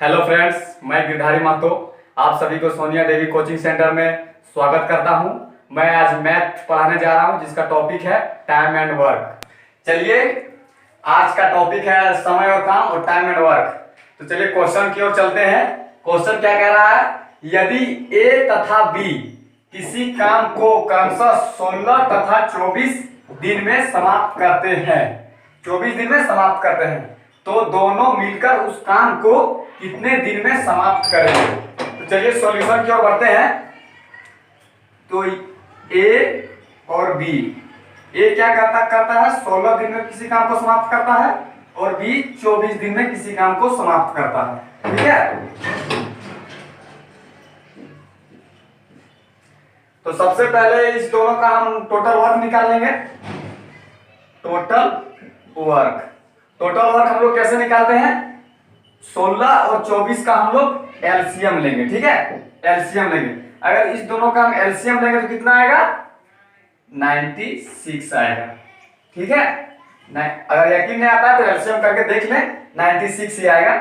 Hello friends, मैं गिरधारी महतो आप सभी को सोनिया देवी कोचिंग सेंटर में स्वागत करता हूं। मैं आज मैथ पढ़ाने जा रहा हूं जिसका टॉपिक है टाइम एंड वर्क। चलिए, आज का टॉपिक है समय और काम और टाइम एंड वर्क। तो चलिए क्वेश्चन की ओर चलते हैं। क्वेश्चन क्या कह रहा है? यदि ए तथा बी किसी काम को क्रमशः 16 तथा 24 दिन में समाप्त करते हैं, 24 दिन में समाप्त करते हैं, तो दोनों मिलकर उस काम को कितने दिन में समाप्त करेंगे? तो चलिए सॉल्यूशन की ओर बढ़ते हैं। तो ए और बी, ए क्या करता है 16 दिन में किसी काम को समाप्त करता है और बी 24 दिन में किसी काम को समाप्त करता है। ठीक है, तो सबसे पहले इस दोनों का हम टोटल वर्क निकाल लेंगे। टोटल वर्क हम लोग कैसे निकालते हैं? 16 और 24 का हम लोग एलसीएम लेंगे। ठीक है, एलसीएम लेंगे। अगर इस दोनों का हम एलसीएम लेंगे तो कितना आएगा? 96 आएगा। ठीक है, अगर यकीन नहीं आता है तो एलसीएम करके देख लें, 96 ही आएगा।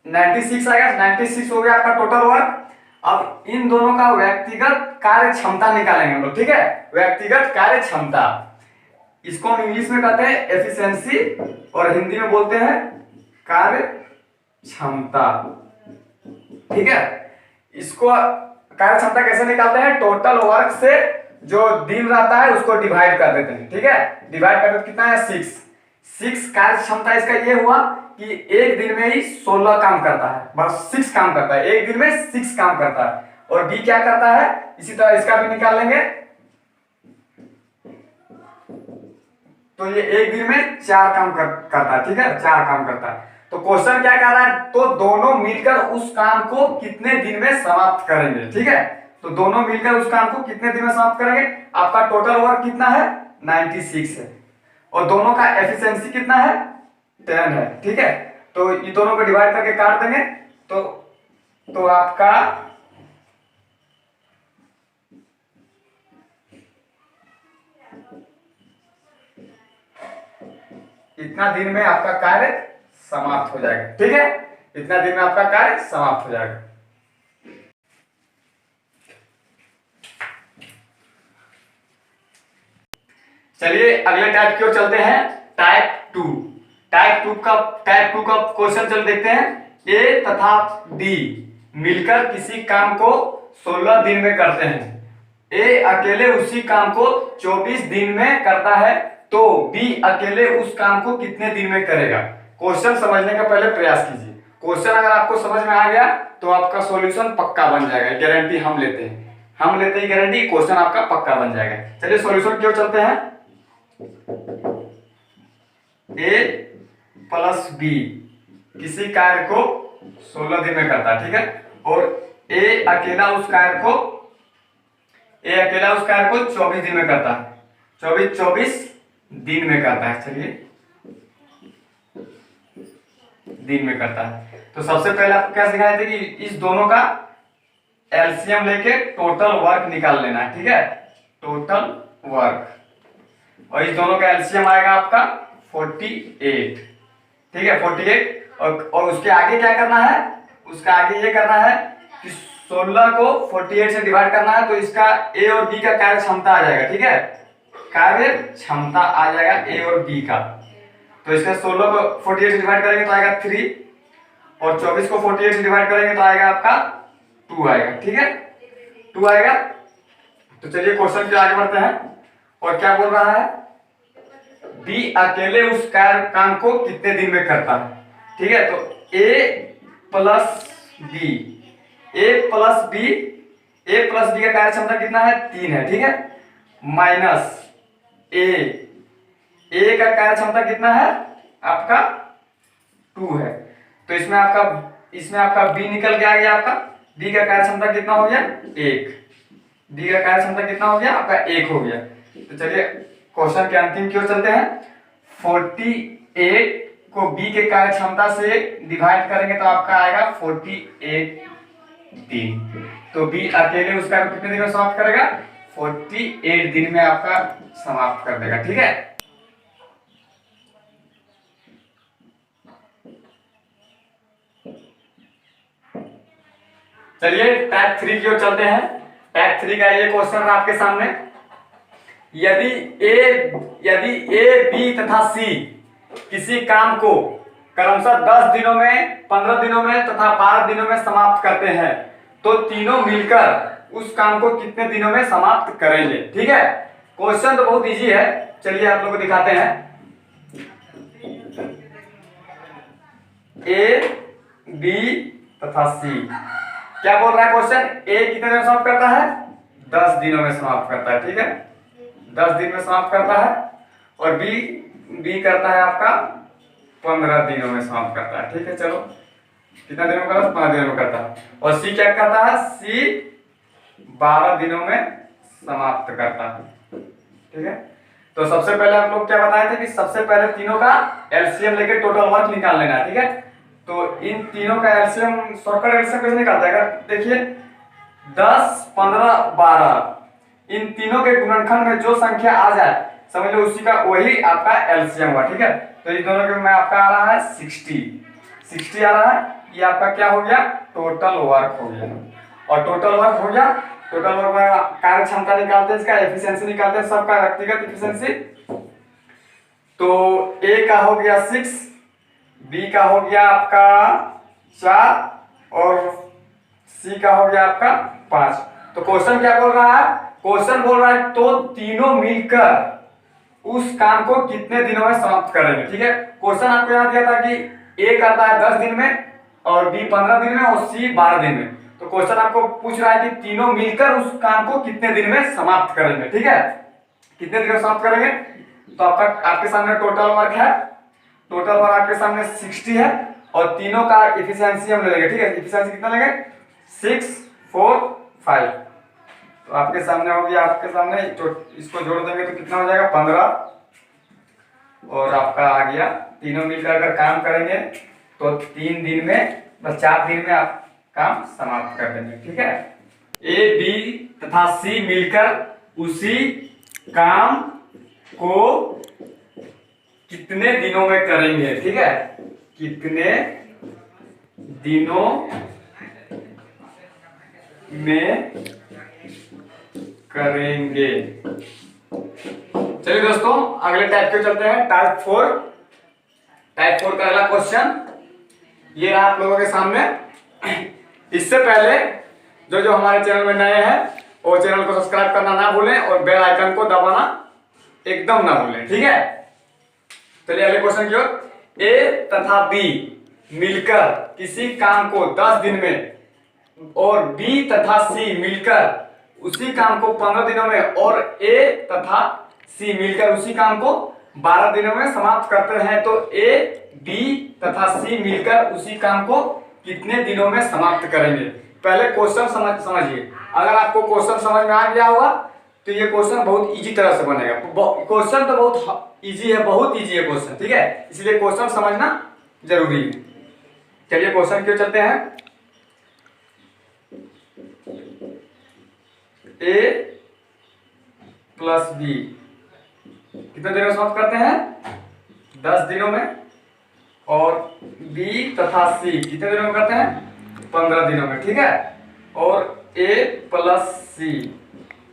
96 आएगा। 96 हो गया आपका टोटल वर्क। अब इन दोनों का व्यक्तिगत कार्य क्षमता निकालेंगे हम लोग। ठीक है, व्यक्तिगत कार्य क्षमता, इसको हम इंग्लिश में कहते हैं एफिशिएंसी और हिंदी में बोलते हैं कार्य क्षमता। ठीक है, इसको कार्य क्षमता कैसे निकालते हैं? टोटल वर्क से जो दिन रहता है उसको डिवाइड कर देते हैं। ठीक है, डिवाइड कर देते कितना है? 6 कार्य क्षमता इसका ये हुआ कि एक दिन में ही 16 काम करता है, बस 6 काम करता है, एक दिन में 6 काम करता है। और बी क्या करता है? इसी तरह इसका भी निकाल लेंगे। तो ये एक दिन में 4 काम करता है। ठीक है, 4 काम करता है। तो क्वेश्चन क्या कह रहा है? तो दोनों मिलकर उस काम को कितने दिन में समाप्त करेंगे? ठीक है, तो दोनों मिलकर उस काम को कितने दिन में समाप्त करेंगे? आपका टोटल वर्क कितना है? 96 है और दोनों का एफिशिएंसी कितना है? 10 है। ठीक है, तो ये दोनों को डिवाइड करके काट देंगे तो आपका इतना दिन में आपका कार्य समाप्त हो जाएगा। ठीक है, इतना दिन में आपका कार्य समाप्त हो जाएगा। चलिए अगले टाइप की ओर चलते हैं, टाइप 2। टाइप 2 का क्वेश्चन चल देखते हैं। ए तथा बी मिलकर किसी काम को 16 दिन में करते हैं। ए अकेले उसी काम को 24 दिन में करता है, तो बी अकेले उस काम को कितने दिन में करेगा? क्वेश्चन समझने का पहले प्रयास कीजिए। क्वेश्चन अगर आपको समझ में आ गया तो आपका सॉल्यूशन पक्का बन जाएगा, गारंटी हम लेते हैं गारंटी, क्वेश्चन आपका पक्का बन जाएगा। चलिए सॉल्यूशन की ओर चलते हैं। ए प्लस बी किसी कार्य को 16 दिन में करता है। ठीक है, और ए अकेला उस कार्य को 24 दिन में करता है। 24 दिन में करता है। चलिए दिन में करता है। तो सबसे पहले आपको क्या सिखाए थे कि इस दोनों का एलसीएम लेके टोटल वर्क निकाल लेना है। ठीक है, टोटल वर्क, और इस दोनों का एलसीएम आएगा आपका 48। ठीक है, 48। और उसके आगे क्या करना है? उसका आगे ये करना है कि 16 को 48 से डिवाइड करना है, तो इसका ए और बी का कार्य क्षमता आ जाएगा। ठीक है, कार्य क्षमता आ जाएगा ए और बी का। तो इसमें 16 को 48 से डिवाइड करेंगे तो आएगा 3, और 24 को 48 से डिवाइड करेंगे तो आएगा आपका 2 आएगा। ठीक है, 2 आएगा। तो चलिए क्वेश्चन के आगे बढ़ते हैं। और क्या बोल रहा है? बी अकेले उस काम को कितने दिन में करता है? ठीक है, तो ए प्लस बी का कार्य क्षमता कितना है? 3 है। ठीक है, माइनस ए का कार्य क्षमता कितना है? आपका 2 है। तो इसमें आपका बी निकल के आ गया। आपका बी का कार्य क्षमता कितना हो गया? 1। बी का कार्य क्षमता कितना हो गया? आपका 1 हो गया। तो चलिए क्वेश्चन के अंतिम की ओर चलते हैं। 48 को बी के कार्य क्षमता से डिवाइड करेंगे तो आपका आएगा 48 दिन। तो बी अकेले उस कार्य को कितने दिन में समाप्त करेगा? 48 दिन में आपका समाप्त कर देगा। ठीक है, चलिए टाइप 3 की ओर चलते हैं। टाइप 3 का ये क्वेश्चन है आपके सामने। यदि ए बी तथा सी किसी काम को क्रमशः 10 दिनों में, 15 दिनों में तथा 12 दिनों में समाप्त करते हैं तो तीनों मिलकर उस काम को कितने दिनों में समाप्त करेंगे। ठीक है, क्वेश्चन तो बहुत इजी है। चलिए आप लोग को दिखाते हैं। ए बी तथा सी, क्या बोल रहा है क्वेश्चन? ए कितने दिनों में समाप्त करता है? 10 दिनों में समाप्त करता है। ठीक है, 10 दिन में समाप्त करता है। और बी करता है आपका 15 दिनों में समाप्त करता है। ठीक है, चलो कितना दिनों में करता है? 15 दिनों में करता है। और सी क्या करता है? सी 12 दिनों में समाप्त करता है। ठीक है, तो सबसे पहले आप लोग क्या बताए थे कि सबसे पहले तीनों का एलसीएम लेके टोटल वर्क निकाल लेना है। ठीक है, तो इन तीनों का एलसीएम, शॉर्टकट एलसीएम कैसे निकालता है? देखिए 10, 15, 12 इन तीनों के गुणनखंड में जो संख्या आ जाए समझ लो उसी का वही आपका एलसीएम हुआ। ठीक है, तो इन दोनों के में आपका आ रहा है 60 आ रहा है। ये आपका क्या हो गया? टोटल वर्क हो गया। और टोटल वर्क हो गया, टोटल वर्क में कार्य क्षमता निकालते हैं, इसका एफिशिएंसी निकालते हैं, सबका व्यक्तिगत एफिशिएंसी। तो ए का हो गया 6, बी का हो गया आपका 4 और सी का हो गया आपका 5। तो क्वेश्चन क्या बोल रहा है? क्वेश्चन बोल रहा है तो तीनों मिलकर उस काम को कितने दिनों में समाप्त करेंगे। ठीक है, क्वेश्चन आपको याद दिया था कि ए करता है 10 दिन में और बी 15 दिन में और सी 12 दिन में। तो क्वेश्चन आपको पूछ रहा है कि तीनों मिलकर उस काम को कितने दिन में समाप्त करेंगे। ठीक है, कितने दिन में समाप्त करेंगे? तो आपके सामने टोटल वर्क है। टोटल वर्क आपके सामने 60 है और तीनों का एफिशिएंसी हम ले लेंगे। ठीक है, एफिशिएंसी कितना लेंगे? 6, 4, 5। तो आपके सामने हो गया, आपके सामने इसको जोड़ देंगे तो कितना हो जाएगा? 15 और आपका आ गया। तीनों मिलकर अगर काम करेंगे तो 3 दिन में, बस 4 दिन में आप काम समाप्त कर देंगे। ठीक है, ए बी तथा सी मिलकर उसी काम को कितने दिनों में करेंगे। ठीक है, कितने दिनों में करेंगे। चलिए दोस्तों अगले टाइप के चलते हैं। टाइप 4। टाइप 4 का अगला क्वेश्चन ये रहा आप लोगों के सामने। इससे पहले जो हमारे चैनल में नए हैं वो चैनल को सब्सक्राइब करना ना भूलें और बेल आइकन को दबाना एकदम ना भूलें। ठीक है, चलिए अगले क्वेश्चन की ओर। ए तथा बी मिलकर किसी काम को 10 दिन में और बी तथा सी मिलकर उसी काम को 15 दिनों में और ए तथा सी मिलकर उसी काम को 12 दिनों में समाप्त करते हैं तो ए बी तथा सी मिलकर उसी काम को कितने दिनों में समाप्त करेंगे। पहले क्वेश्चन समझिए। अगर आपको क्वेश्चन समझ में आ गया होगा तो ये क्वेश्चन बहुत इजी तरह से बनेगा। क्वेश्चन तो बहुत इजी है, बहुत इजी है क्वेश्चन। ठीक है, इसलिए क्वेश्चन समझना जरूरी है। चलिए क्वेश्चन क्यों चलते हैं। ए प्लस बी कितने दिनों में समाप्त करते हैं? 10 दिनों में। और बी तथा सी कितने दिनों में करते हैं? 15 दिनों में। ठीक है, और ए प्लस सी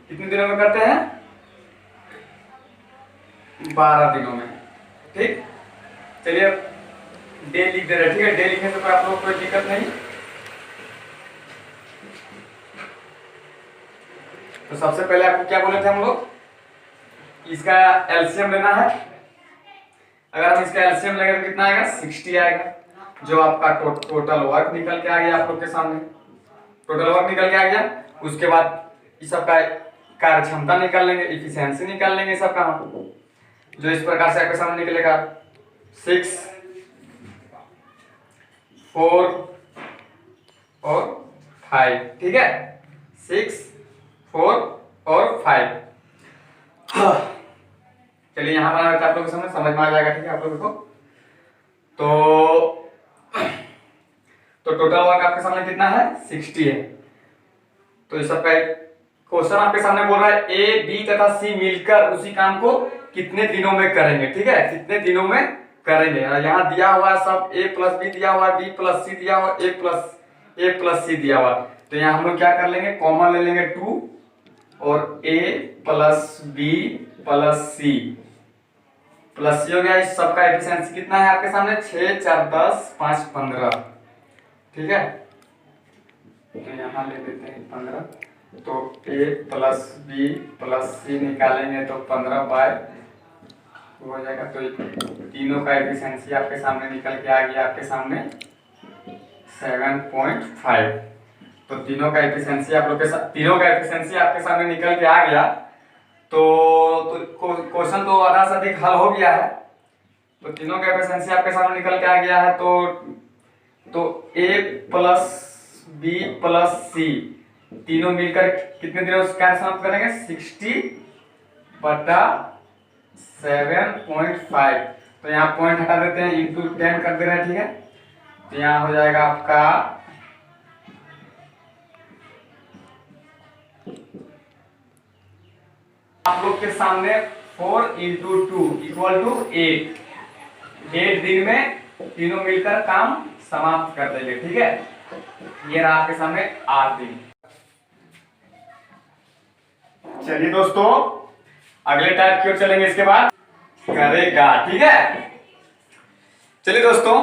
कितने दिनों में करते हैं? 12 दिनों में। ठीक, चलिए डे लिख दे रहे। ठीक है, डे लिखने से कोई आप लोग को कोई दिक्कत नहीं। तो सबसे पहले आपको क्या बोले थे हम लोग? इसका एलसीएम लेना है। अगर हम इसका एलसीएम लेंगे तो कितना आएगा? 60 आएगा, जो आपका टोटल वर्क निकल के आ गया आप लोग के सामने। टोटल वर्क निकल के आ गया। उसके बाद इस सब का कार्य क्षमता निकाल लेंगे, एफिशिएंसी निकाल लेंगे सब का, जो इस प्रकार से आपके सामने निकलेगा 6, 4 और 5। ठीक है, 6, 4 और 5। चलिए यहां बना देते आप लोगों के सामने, समझ में आ जाएगा। ठीक है, आप लोगों को तो टोटल वर्क आपके सामने कितना है? 60 है। तो इस सब का क्वेश्चन आपके सामने बोल रहा है ए बी तथा सी मिलकर उसी काम को कितने दिनों में करेंगे। ठीक है, कितने दिनों में करेंगे। और यहाँ दिया हुआ है सब, ए प्लस बी दिया हुआ है, बी प्लस सी दिया हुआ, ए प्लस सी दिया हुआ। तो यहाँ हम लोग क्या कर लेंगे, कॉमन ले लेंगे 2 और a plus B plus C plus C हो गया। इस सबका एफिशिएंसी कितना है आपके सामने, 6 4 10 5 15, ठीक है। तो यहाँ ले लेते हैं 15, तो a प्लस बी प्लस सी निकालेंगे तो 15 बाय हो जाएगा। तो तीनों का एफिशिएंसी आपके सामने निकल के आ गया, आपके सामने 7.5। तो तीनों का एफिशिएंसी आप लोग के साथ, तीनों का एफिशिएंसी आपके सामने निकल के आ गया। तो क्वेश्चन तो आधा से अधिक हल हो गया है। तो तीनों का एफिशिएंसी आपके सामने निकल के आ गया है। तो a प्लस बी प्लस सी तीनों मिलकर कितने दिनों में क्या समाप्त करेंगे, 60/7.5। तो यहाँ पॉइंट हटा देते हैं, इंटू 10 कर दे रहे हैं, ठीक है। तो यहाँ हो जाएगा आपका आप लोग के सामने 4 × 2 = 8। 8 दिन में तीनों मिलकर काम समाप्त कर देंगे, ठीक है। ये रहा आपके सामने 8 दिन। चलिए दोस्तों, अगले टाइप की ओर चलेंगे, इसके बाद करेगा, ठीक है। चलिए दोस्तों,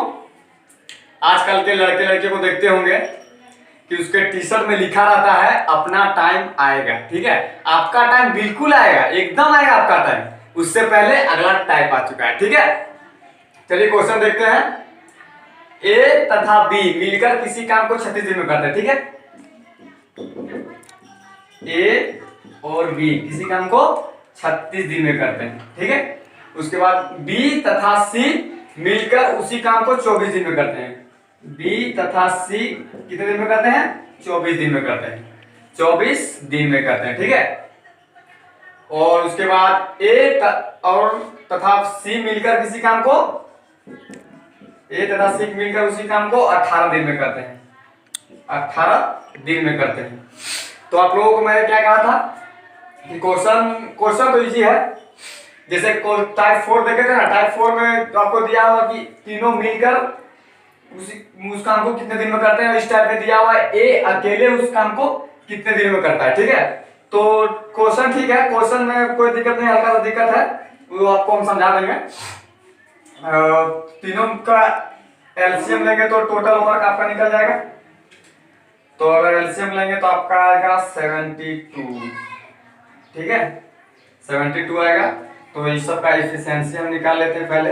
आजकल के लड़के लड़के को देखते होंगे कि उसके टी शर्ट में लिखा रहता है अपना टाइम आएगा, ठीक है। आपका टाइम बिल्कुल आएगा, एकदम आएगा आपका टाइम, उससे पहले अगला टाइप आ चुका है, ठीक है। चलिए क्वेश्चन देखते हैं। ए तथा बी मिलकर किसी काम को 36 दिन में करते हैं, ठीक है। ए और बी किसी काम को 36 दिन में करते हैं, ठीक है। उसके बाद बी तथा सी मिलकर उसी काम को 24 दिन में करते हैं। बी तथा सी कितने दिन में करते हैं, 24 दिन में करते हैं, 24 दिन में करते हैं, ठीक है। और उसके बाद और तथा सी मिलकर किसी काम को, ए तथा सी मिलकर उसी काम को 18 दिन में करते हैं, 18 दिन में करते हैं। तो आप लोगों को मैंने क्या कहा था कि क्वेश्चन तो इजी है। जैसे टाइप 4 देखे थे ना, टाइप 4 में तो आपको दिया हुआ कि तीनों मिलकर उस काम को कितने दिन में करते हैं। इस टाइप में दिया हुआ है ए अकेले उस काम को कितने दिन में करता है, ठीक है। तो क्वेश्चन ठीक है, क्वेश्चन में कोई दिक्कत नहीं, हल्का सा दिक्कत है, वो आपको हम समझा देंगे। तीनों का एलसीएम लेंगे तो टोटल वर्क आपका निकल जाएगा। तो अगर एलसीएम लेंगे तो आपका आएगा 72, ठीक है, 72 आएगा। तो इस सब का एफिशिएंसी हम निकाल लेते हैं पहले।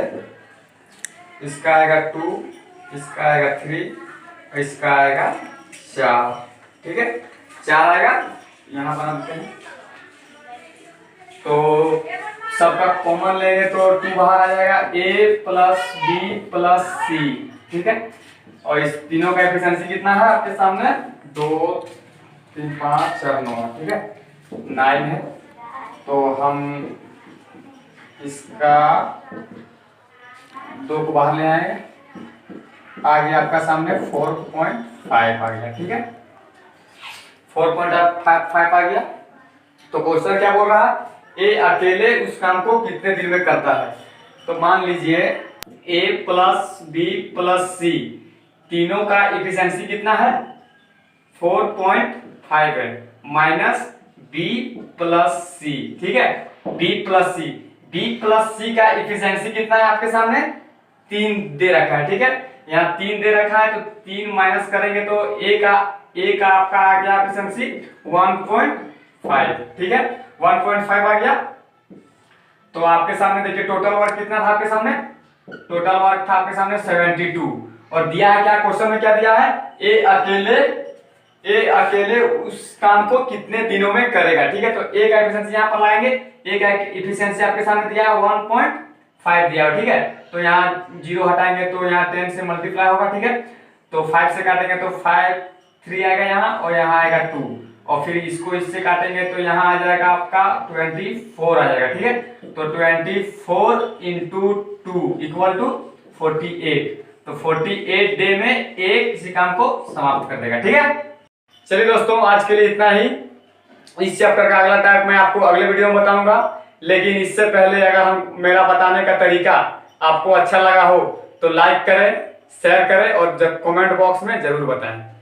इसका आएगा 2, इसका आएगा 3, इसका आएगा 4, ठीक है, 4 आएगा, यहाँ बनाते हैं। तो सबका कॉमन लेंगे तो 2 बाहर आ जाएगा, a प्लस बी प्लस सी, ठीक है। और इस तीनों का एफिशिएंसी कितना है आपके सामने, 2 3 5 4 9, ठीक है, 9 है। तो हम इसका 2 को बाहर ले आएंगे, आ गया आपका सामने 4.5 आ गया, ठीक है, 4.5 आ गया। तो क्वेश्चन क्या बोल रहा है, ए अकेले उस काम को कितने दिन में करता है। तो मान लीजिए ए प्लस बी प्लस सी तीनों का एफिशिएंसी कितना है, 4.5 है, माइनस बी प्लस सी, ठीक है, बी प्लस सी का एफिशिएंसी कितना है आपके सामने, 3 दे रखा है, ठीक है। यहाँ 3 दे रखा है, तो 3 माइनस करेंगे तो ए का आपका आ गया एफिशिएंसी 1.5, ठीक है, 1.5 आ गया। तो आपके सामने देखिए टोटल वर्क कितना था आपके सामने, टोटल वर्क था आपके सामने 72। और दिया है क्या, क्वेश्चन में क्या दिया है, ए अकेले उस काम को कितने दिनों में करेगा, ठीक है। तो ए का एफिशिएंसी यहाँ पर लाएंगे, ए का एफिशिएंसी आपके सामने दिया है 1.5 दिया है, ठीक है। तो यहाँ 0 हटाएंगे तो यहाँ 10 से मल्टीप्लाई होगा, ठीक है। तो 5 से काटेंगे तो 5 3 आएगा यहाँ, और यहाँ आएगा 2, और फिर इसको इससे काटेंगे तो यहाँ आ जाएगा आपका 24 आ जाएगा, ठीक है। तो 24 × 2 = 48। तो 48 डे में एक किसी काम को समाप्त कर देगा, ठीक है। चलिए दोस्तों, आज के लिए इतना ही। इस चैप्टर का अगला टाइप मैं आपको अगले वीडियो में बताऊंगा। लेकिन इससे पहले अगर हम मेरा बताने का तरीका आपको अच्छा लगा हो तो लाइक करें, शेयर करें और कमेंट बॉक्स में जरूर बताएं।